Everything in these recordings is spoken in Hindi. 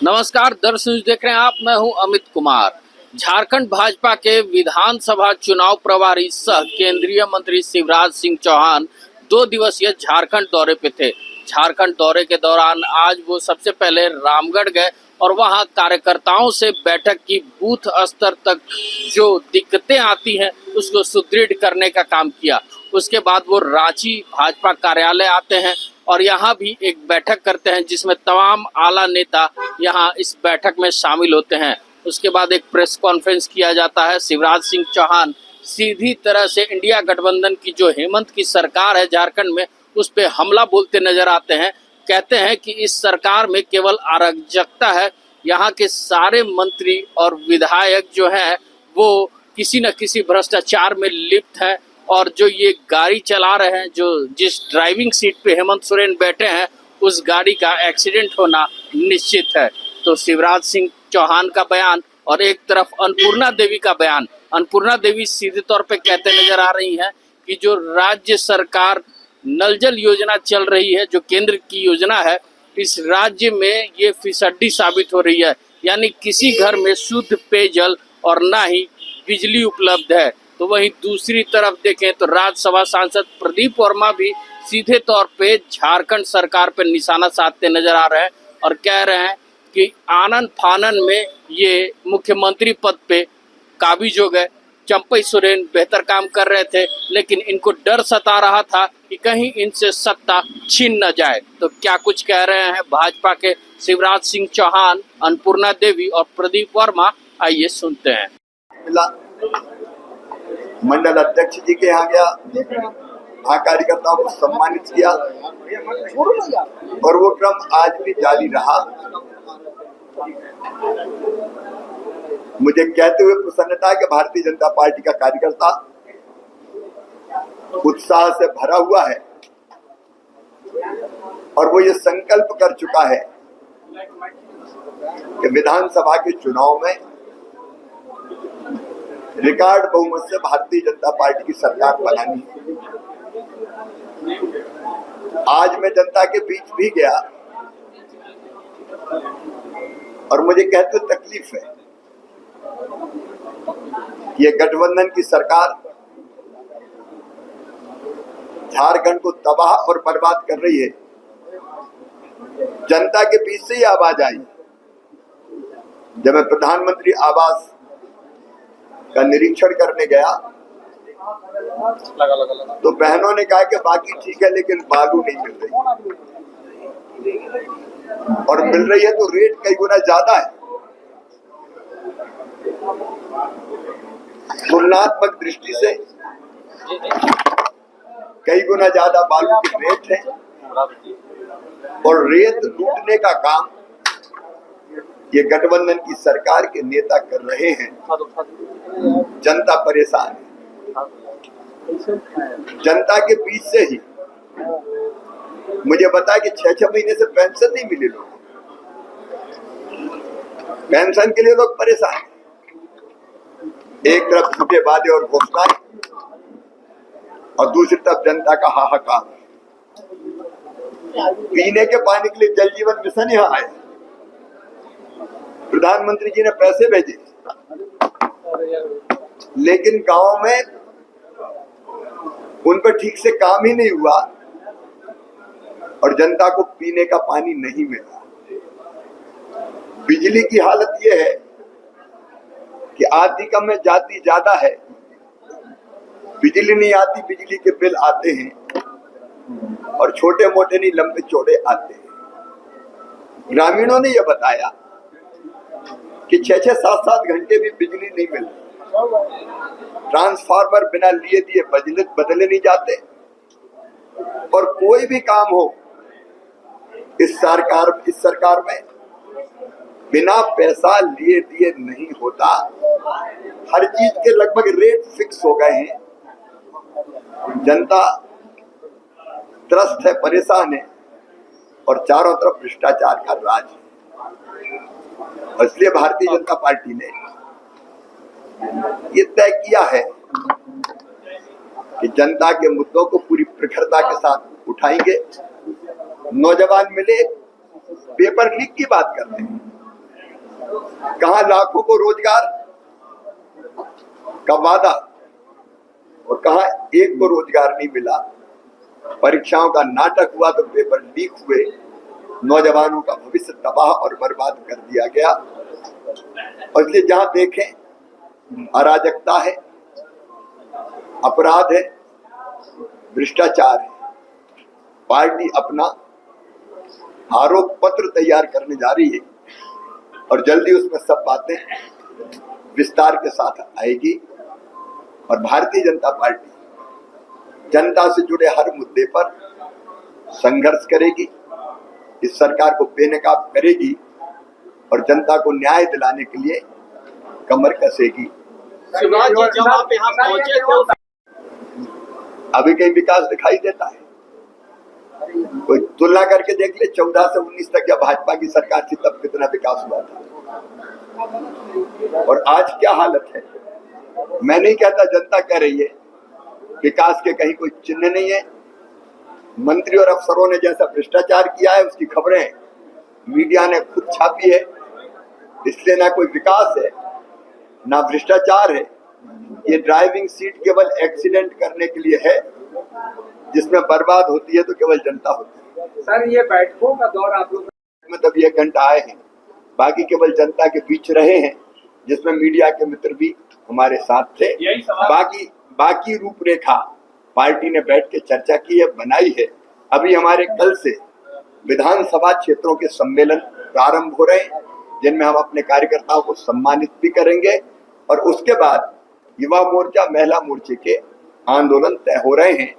नमस्कार दर्शक, देख रहे हैं आप। मैं हूं अमित कुमार। झारखंड भाजपा के विधानसभा चुनाव प्रभारी सह केंद्रीय मंत्री शिवराज सिंह चौहान 2 दिवसीय झारखंड दौरे पे थे। झारखंड दौरे के दौरान आज वो सबसे पहले रामगढ़ गए और वहां कार्यकर्ताओं से बैठक की। बूथ स्तर तक जो दिक्कतें आती हैं उसको सुदृढ़ करने का काम किया। उसके बाद वो रांची भाजपा कार्यालय आते हैं और यहाँ भी एक बैठक करते हैं जिसमें तमाम आला नेता यहाँ इस बैठक में शामिल होते हैं। उसके बाद एक प्रेस कॉन्फ्रेंस किया जाता है। शिवराज सिंह चौहान सीधी तरह से इंडिया गठबंधन की जो हेमंत की सरकार है झारखंड में, उस पर हमला बोलते नजर आते हैं। कहते हैं कि इस सरकार में केवल अराजकता है, यहाँ के सारे मंत्री और विधायक जो हैं वो किसी न किसी भ्रष्टाचार में लिप्त हैं और जो ये गाड़ी चला रहे हैं, जो जिस ड्राइविंग सीट पे हेमंत सोरेन बैठे हैं, उस गाड़ी का एक्सीडेंट होना निश्चित है। तो शिवराज सिंह चौहान का बयान और एक तरफ अन्नपूर्णा देवी का बयान। अन्नपूर्णा देवी सीधे तौर पे कहते नजर आ रही हैं कि जो राज्य सरकार नल जल योजना चल रही है, जो केंद्र की योजना है, इस राज्य में ये फिसड्डी साबित हो रही है। यानी किसी घर में शुद्ध पेयजल और ना ही बिजली उपलब्ध है। तो वहीं दूसरी तरफ देखें तो राज्यसभा सांसद प्रदीप वर्मा भी सीधे तौर पे झारखंड सरकार पर निशाना साधते नजर आ रहे हैं और कह रहे हैं कि आनन फानन में ये मुख्यमंत्री पद पे काबिज हो गए। चंपई सोरेन बेहतर काम कर रहे थे, लेकिन इनको डर सता रहा था कि कहीं इनसे सत्ता छीन न जाए। तो क्या कुछ कह रहे हैं भाजपा के शिवराज सिंह चौहान, अन्नपूर्णा देवी और प्रदीप वर्मा, आइए सुनते हैं। मंडल अध्यक्ष जी के यहाँ गया, वहाँ कार्यकर्ताओं को सम्मानित किया और वो क्रम आज भी जारी रहा। मुझे कहते हुए प्रसन्नता है कि भारतीय जनता पार्टी का कार्यकर्ता उत्साह से भरा हुआ है और वो ये संकल्प कर चुका है कि विधानसभा के चुनाव में रिकॉर्ड बहुमत से भारतीय जनता पार्टी की सरकार बनानी है। आज मैं जनता के बीच भी गया और मुझे कहते हुए तकलीफ है। ये गठबंधन की सरकार झारखंड को तबाह और बर्बाद कर रही है। जनता के बीच से ही आवाज आई। जब मैं प्रधानमंत्री आवास का निरीक्षण करने गया तो बहनों ने कहा कि बाकी ठीक है लेकिन बालू नहीं मिल रही, और मिल रही है तो रेट कई गुना ज्यादा है। तुलनात्मक दृष्टि से कई गुना ज्यादा बालू के रेट है और रेत लूटने का काम ये गठबंधन की सरकार के नेता कर रहे हैं। जनता परेशान है। जनता के बीच से ही मुझे बताया कि 6-6 महीने से पेंशन नहीं मिली लोगों को। पेंशन के लिए लोग परेशान हैं। एक तरफ झूठे वादे और घोषणाएं और दूसरी तरफ जनता का हाहाकार। पीने के पानी के लिए जल जीवन मिशन यहाँ आया, प्रधानमंत्री जी ने पैसे भेजे, लेकिन गांव में उन पर ठीक से काम ही नहीं हुआ और जनता को पीने का पानी नहीं मिला। बिजली की हालत यह है कि आधी कम में जाती ज्यादा है, बिजली नहीं आती, बिजली के बिल आते हैं और छोटे मोटे नहीं लंबे चौड़े आते हैं। ग्रामीणों ने यह बताया कि 6-7 घंटे भी बिजली नहीं मिल रही। ट्रांसफार्मर बिना लिए दिए बदले नहीं जाते और कोई भी काम हो इस सरकार में बिना पैसा लिए दिए नहीं होता। हर चीज के लगभग रेट फिक्स हो गए हैं। जनता त्रस्त है, परेशान है और चारों तरफ भ्रष्टाचार का राज है। इसलिए भारतीय जनता पार्टी ने ये तय किया है कि जनता के मुद्दों को पूरी प्रखरता के साथ उठाएंगे। नौजवान मिले, पेपर लीक की बात करते हैं, कहां लाखों को रोजगार का वादा और कहां एक को रोजगार नहीं मिला। परीक्षाओं का नाटक हुआ तो पेपर लीक हुए, नौजवानों का भविष्य तबाह और बर्बाद कर दिया गया। और इसलिए जहां देखें अराजकता है, अपराध है, भ्रष्टाचार है। पार्टी अपना आरोप पत्र तैयार करने जा रही है और जल्दी उसमें सब बातें विस्तार के साथ आएगी। और भारतीय जनता पार्टी जनता से जुड़े हर मुद्दे पर संघर्ष करेगी, इस सरकार को बेनकाब करेगी और जनता को न्याय दिलाने के लिए कमर कसेगी। शिवराज जी जब आप यहाँ पहुंचे थे अभी कहीं विकास दिखाई देता है? कोई तुलना करके देख ले, 14 से 19 तक जब भाजपा की सरकार थी तब कितना विकास हुआ था और आज क्या हालत है। मैं नहीं कहता, जनता कह रही है विकास के कहीं कोई चिन्ह नहीं है। मंत्री और अफसरों ने जैसा भ्रष्टाचार किया है उसकी खबरें मीडिया ने खुद छापी है। इसलिए ना कोई विकास है ना भ्रष्टाचार है। ये ड्राइविंग सीट केवल एक्सीडेंट करने के लिए है, जिसमें बर्बाद होती है तो केवल जनता होती है। सर, ये बैठकों का दौर आप लोग में तब 1 घंटा आए हैं, बाकी केवल जनता के बीच रहे हैं, जिसमें मीडिया के मित्र भी हमारे साथ थे। बाकी रूपरेखा पार्टी ने बैठ के चर्चा की है, बनाई है। अभी हमारे कल से विधानसभा क्षेत्रों के सम्मेलन प्रारंभ हो रहे हैं, जिनमें हम अपने कार्यकर्ताओं को सम्मानित भी करेंगे और उसके बाद युवा मोर्चा, महिला मोर्चे के आंदोलन तय हो रहे हैं,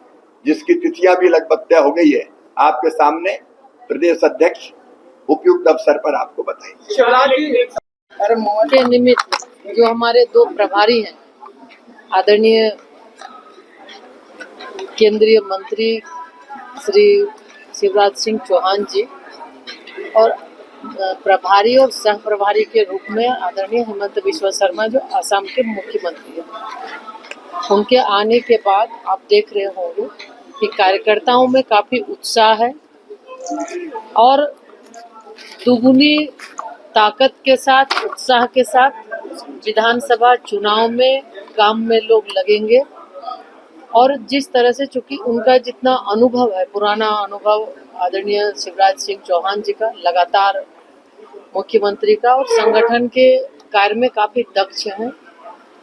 जिसकी तिथियां भी लगभग तय हो गई है। आपके सामने प्रदेश अध्यक्ष उपयुक्त अवसर पर आपको बताएंगे। के निमित्त जो हमारे 2 प्रभारी हैं, आदरणीय केंद्रीय मंत्री श्री शिवराज सिंह चौहान जी और प्रभारी और सह प्रभारी के रूप में आदरणीय हेमंत बिस्वा शर्मा जो असम के मुख्यमंत्री हैं, उनके आने के बाद आप देख रहे होंगे कि कार्यकर्ताओं में काफी उत्साह है और दुगुनी ताकत के साथ, उत्साह के साथ विधानसभा चुनाव में काम में लोग लगेंगे। और जिस तरह से, चूंकि उनका जितना अनुभव है, पुराना अनुभव आदरणीय शिवराज सिंह चौहान जी का, लगातार मुख्यमंत्री का, और संगठन के कार्य में काफी दक्ष हैं,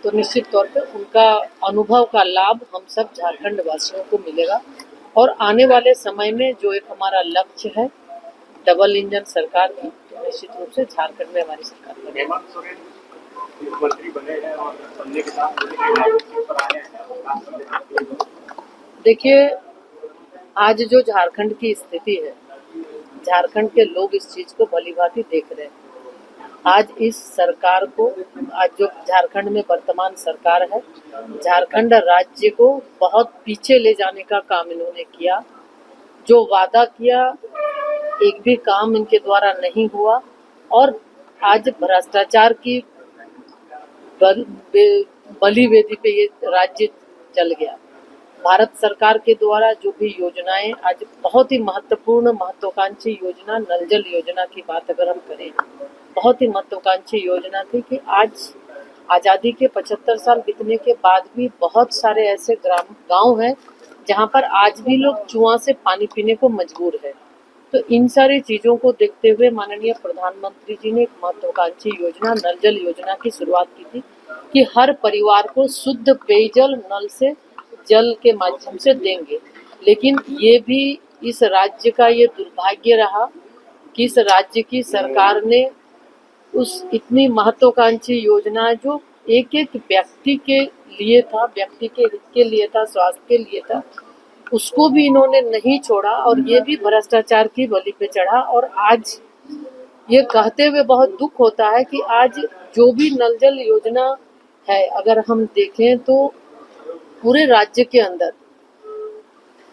तो निश्चित तौर पे उनका अनुभव का लाभ हम सब झारखंड वासियों को मिलेगा। और आने वाले समय में जो एक हमारा लक्ष्य है डबल इंजन सरकार की, तो निश्चित रूप से झारखंड में हमारी सरकार बनेगी। हेमंत सोरेन मंत्री बने हैं और बनने के साथ पर आए हैं। देखिए, आज जो झारखंड की स्थिति है, झारखंड के लोग इस चीज को भलीभांति देख रहे हैं। आज इस सरकार को, आज जो झारखंड में वर्तमान सरकार है, झारखंड राज्य को बहुत पीछे ले जाने का काम इन्होंने किया। जो वादा किया, एक भी काम इनके द्वारा नहीं हुआ और आज भ्रष्टाचार की बलि वेदी पे ये राज्य चल गया। भारत सरकार के द्वारा जो भी योजनाएं, आज बहुत ही महत्वपूर्ण महत्वाकांक्षी योजना नल जल योजना की बात अगर हम करें, बहुत ही महत्वाकांक्षी योजना थी कि आज आज़ादी के 75 साल बीतने के बाद भी बहुत सारे ऐसे गांव हैं जहां पर आज भी लोग कुआं से पानी पीने को मजबूर है। तो इन सारी चीज़ों को देखते हुए माननीय प्रधानमंत्री जी ने एक महत्वाकांक्षी योजना नल जल योजना की शुरुआत की थी कि हर परिवार को शुद्ध पेयजल नल से जल के माध्यम से देंगे। लेकिन ये भी इस राज्य का ये दुर्भाग्य रहा कि इस राज्य की सरकार ने उस इतनी महत्वाकांक्षी योजना जो एक एक व्यक्ति के लिए था, व्यक्ति के हित के लिए था, स्वास्थ्य के लिए था, उसको भी इन्होंने नहीं छोड़ा और ये भी भ्रष्टाचार की बलि पे चढ़ा। और आज ये कहते हुए बहुत दुख होता है कि आज जो भी नल जल योजना है, अगर हम देखें तो पूरे राज्य के अंदर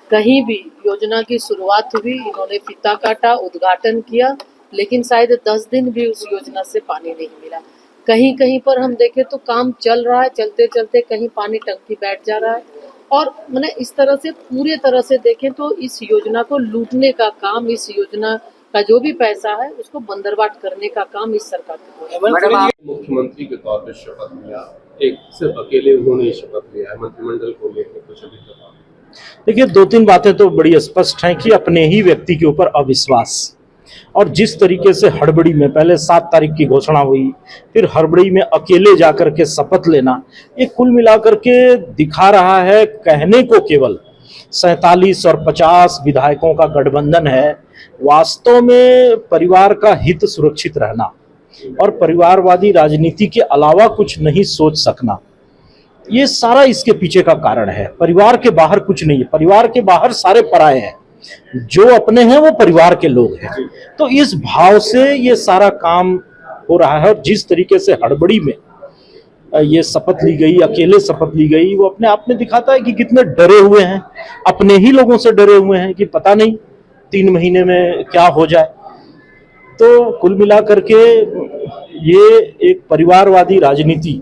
कहीं भी योजना की शुरुआत हुई, इन्होंने फीता काटा, उद्घाटन किया, लेकिन शायद 10 दिन भी उस योजना से पानी नहीं मिला। कहीं कहीं पर हम देखें तो काम चल रहा है, चलते चलते कहीं पानी टंकी बैठ जा रहा है। और मैंने इस तरह से पूरी तरह से देखें तो इस योजना को लूटने का काम, इस योजना का जो भी पैसा है उसको बंदरबाट करने का काम इस सरकार के द्वारा। मुख्यमंत्री के तौर पर शपथ लिया, एक सिर्फ अकेले उन्होंने शपथ लिया है, मंत्रिमंडल को लेकर कुछ अभी तक। देखिए, दो तीन बातें तो बड़ी स्पष्ट हैं कि अपने ही व्यक्ति के ऊपर अविश्वास, और जिस तरीके से हड़बड़ी में पहले 7 तारीख की घोषणा हुई, फिर हड़बड़ी में अकेले जाकर के शपथ लेना, ये कुल मिलाकर के दिखा रहा है कहने को केवल 47 और 50 विधायकों का गठबंधन है, वास्तव में परिवार का हित सुरक्षित रहना और परिवारवादी राजनीति के अलावा कुछ नहीं सोच सकना, ये सारा इसके पीछे का कारण है। परिवार के बाहर कुछ नहीं है, परिवार के बाहर सारे पराये हैं, जो अपने हैं वो परिवार के लोग हैं। तो इस भाव से ये सारा काम हो रहा है, और जिस तरीके से हड़बड़ी में ये शपथ ली गई, अकेले शपथ ली गई, वो अपने आप में दिखाता है कि कितने डरे हुए हैं, अपने ही लोगों से डरे हुए हैं कि पता नहीं 3 महीने में क्या हो जाए। तो कुल मिलाकर के ये एक परिवारवादी राजनीति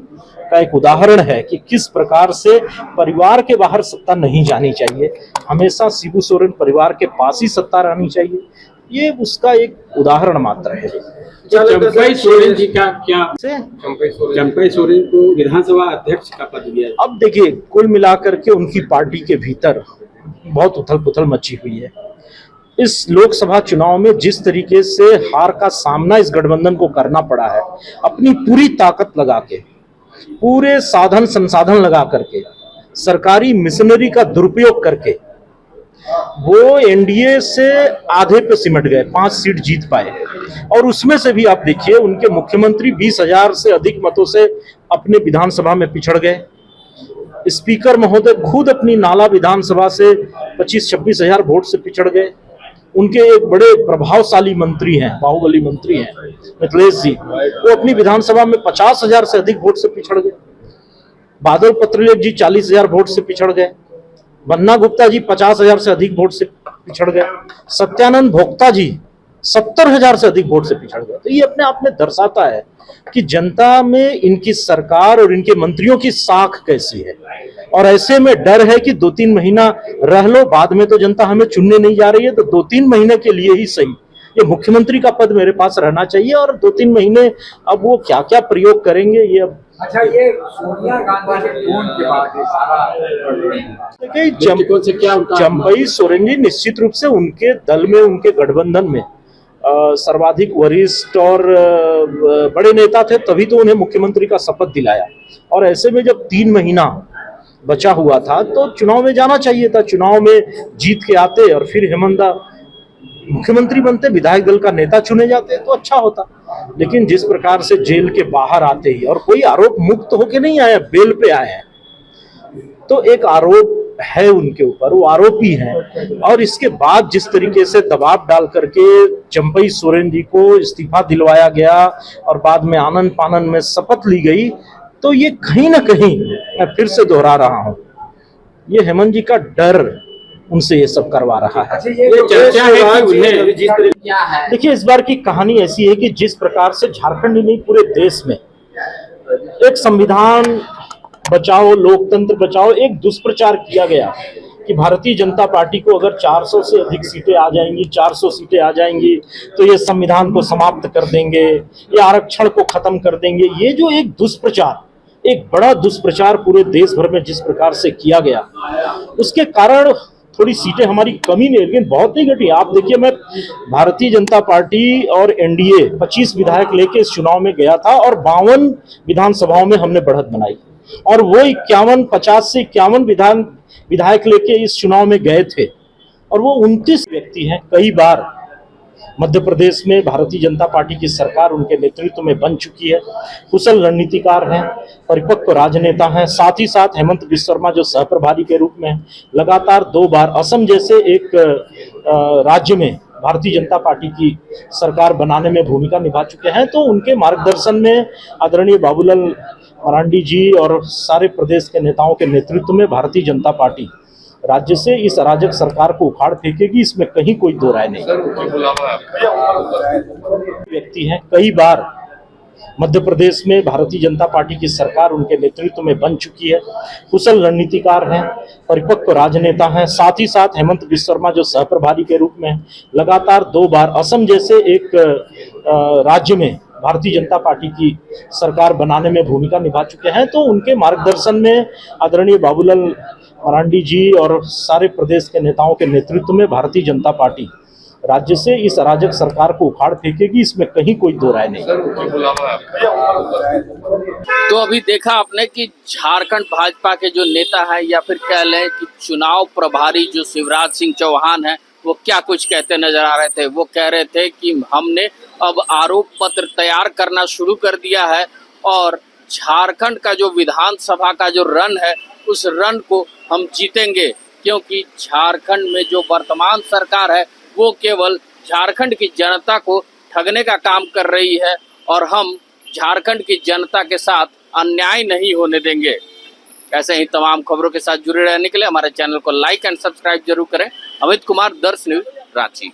का एक उदाहरण है कि किस प्रकार से परिवार के बाहर सत्ता नहीं जानी चाहिए, हमेशा शिबू सोरेन परिवार के पास ही सत्ता रहनी चाहिए, ये उसका एक उदाहरण मात्र है। चंपई सोरेन जी का क्या, चंपई सोरेन को विधानसभा अध्यक्ष का पद दिया? अब देखिए, कुल मिलाकर के उनकी पार्टी के भीतर बहुत उथल पुथल मची हुई है। इस लोकसभा चुनाव में जिस तरीके से हार का सामना इस गठबंधन को करना पड़ा है, अपनी पूरी ताकत लगा के, पूरे साधन संसाधन लगा करके, सरकारी मिशनरी का दुरुपयोग करके वो एनडीए से आधे पे सिमट गए, 5 सीट जीत पाए। और उसमें से भी आप देखिए, उनके मुख्यमंत्री 20,000 से अधिक मतों से अपने विधानसभा में पिछड़ गए। स्पीकर महोदय खुद अपनी नाला विधानसभा से 25-26 हजार वोट से पिछड़ गए। उनके एक बड़े प्रभावशाली मंत्री हैं, बाहुबली मंत्री हैं मिथिलेश जी, वो अपनी विधानसभा में 50,000 से अधिक वोट से पिछड़ गए। बादल पत्रलेख जी 40,000 वोट से पिछड़ गए। बन्ना गुप्ता जी 50,000 से अधिक वोट से पिछड़ गए। सत्यानंद भोक्ता जी 70,000 से अधिक वोट से पिछड़ गए। तो ये अपने आप में दर्शाता है कि जनता में इनकी सरकार और इनके मंत्रियों की साख कैसी है, और ऐसे में डर है कि 2-3 महीना रह लो, बाद में तो जनता हमें चुनने नहीं जा रही है, तो 2-3 महीने के लिए ही सही ये मुख्यमंत्री का पद मेरे पास रहना चाहिए। और 2-3 महीने अब वो क्या क्या प्रयोग करेंगे ये अब। अच्छा, ये सोनिया गांधी के फोन के बाद चंपई सोरेन जी निश्चित रूप से उनके दल में, उनके गठबंधन में सर्वाधिक वरिष्ठ और बड़े नेता थे, तभी तो उन्हें मुख्यमंत्री का शपथ दिलाया। और ऐसे में जब 3 महीना बचा हुआ था तो चुनाव में जाना चाहिए था, चुनाव में जीत के आते और फिर हेमंत मुख्यमंत्री बनते, विधायक दल का नेता चुने जाते तो अच्छा होता। लेकिन जिस प्रकार से जेल के बाहर आते ही, और कोई आरोप मुक्त होके नहीं आया, बेल पे आए हैं, तो एक आरोप है उनके ऊपर, वो आरोपी हैं। और इसके बाद जिस तरीके से दबाव डाल करके चंपई सोरेन जी को इस्तीफा दिलवाया गया और बाद में आनन फानन में शपथ ली गई, तो ये कहीं ना कहीं, मैं फिर से दोहरा रहा हूं, ये हेमंत जी का डर उनसे ये सब करवा रहा है। ये चर्चा है कि उन्हें देखिए, इस बार की कहानी ऐसी है कि जिस प्रकार से झारखंड ही नहीं पूरे देश में एक संविधान बचाओ, लोकतंत्र बचाओ, एक दुष्प्रचार किया गया कि भारतीय जनता पार्टी को अगर 400 से अधिक सीटें आ जाएंगी, 400 सीटें आ जाएंगी तो ये संविधान को समाप्त कर देंगे, ये आरक्षण को खत्म कर देंगे। ये जो एक दुष्प्रचार, एक बड़ा दुष्प्रचार पूरे देश भर में जिस प्रकार से किया गया, उसके कारण थोड़ी सीटें हमारी कमी नहीं, लेकिन बहुत नहीं घटी। आप देखिए, मैं भारतीय जनता पार्टी और एनडीए 25 विधायक लेके इस चुनाव में गया था और 52 विधानसभाओं में हमने बढ़त बनाई, और वो 50 से 51 विधायक लेके इस चुनाव में गए थे, और वो 29 व्यक्ति हैं। कई बार मध्य प्रदेश में भारतीय जनता पार्टी की सरकार उनके नेतृत्व में बन चुकी है, कुशल रणनीतिकार हैं, परिपक्व राजनेता हैं। साथ ही साथ हेमंत बिस्वा शर्मा जो सह प्रभारी के रूप में लगातार 2 बार असम जैसे एक राज्य में भारतीय जनता पार्टी की सरकार बनाने में भूमिका निभा चुके हैं। तो उनके मार्गदर्शन में आदरणीय बाबूलाल मरांडी जी और सारे प्रदेश के नेताओं के नेतृत्व में भारतीय जनता पार्टी राज्य से इस अराजक सरकार को उखाड़ फेंकेगी, इसमें कहीं कोई दो राय नहीं। व्यक्ति हैं, कई बार मध्य प्रदेश में भारतीय जनता पार्टी की सरकार उनके नेतृत्व में बन चुकी है। कुशल रणनीतिकार हैं, परिपक्व राजनेता हैं। साथ ही साथ हेमंत बिस्वा शर्मा जो सह प्रभारी के रूप में लगातार 2 बार असम जैसे एक राज्य में भारतीय जनता पार्टी की सरकार बनाने में भूमिका निभा चुके हैं। तो उनके मार्गदर्शन में आदरणीय बाबूलाल मरांडी जी और सारे प्रदेश के नेताओं के नेतृत्व में भारतीय जनता पार्टी राज्य से इस अराजक सरकार को उखाड़ फेंकेगी, इसमें कहीं कोई दो राय नहीं। तो अभी देखा आपने कि झारखंड भाजपा के जो नेता हैं या फिर कह लें कि चुनाव प्रभारी जो शिवराज सिंह चौहान हैं, वो क्या कुछ कहते नजर आ रहे थे। वो कह रहे थे कि हमने अब आरोप पत्र तैयार करना शुरू कर दिया है और झारखंड का जो विधानसभा का जो रन है उस रन को हम जीतेंगे, क्योंकि झारखंड में जो वर्तमान सरकार है वो केवल झारखंड की जनता को ठगने का काम कर रही है और हम झारखंड की जनता के साथ अन्याय नहीं होने देंगे। ऐसे ही तमाम खबरों के साथ जुड़े रहने के लिए हमारे चैनल को लाइक एंड सब्सक्राइब जरूर करें। अमित कुमार, दर्श न्यूज, रांची।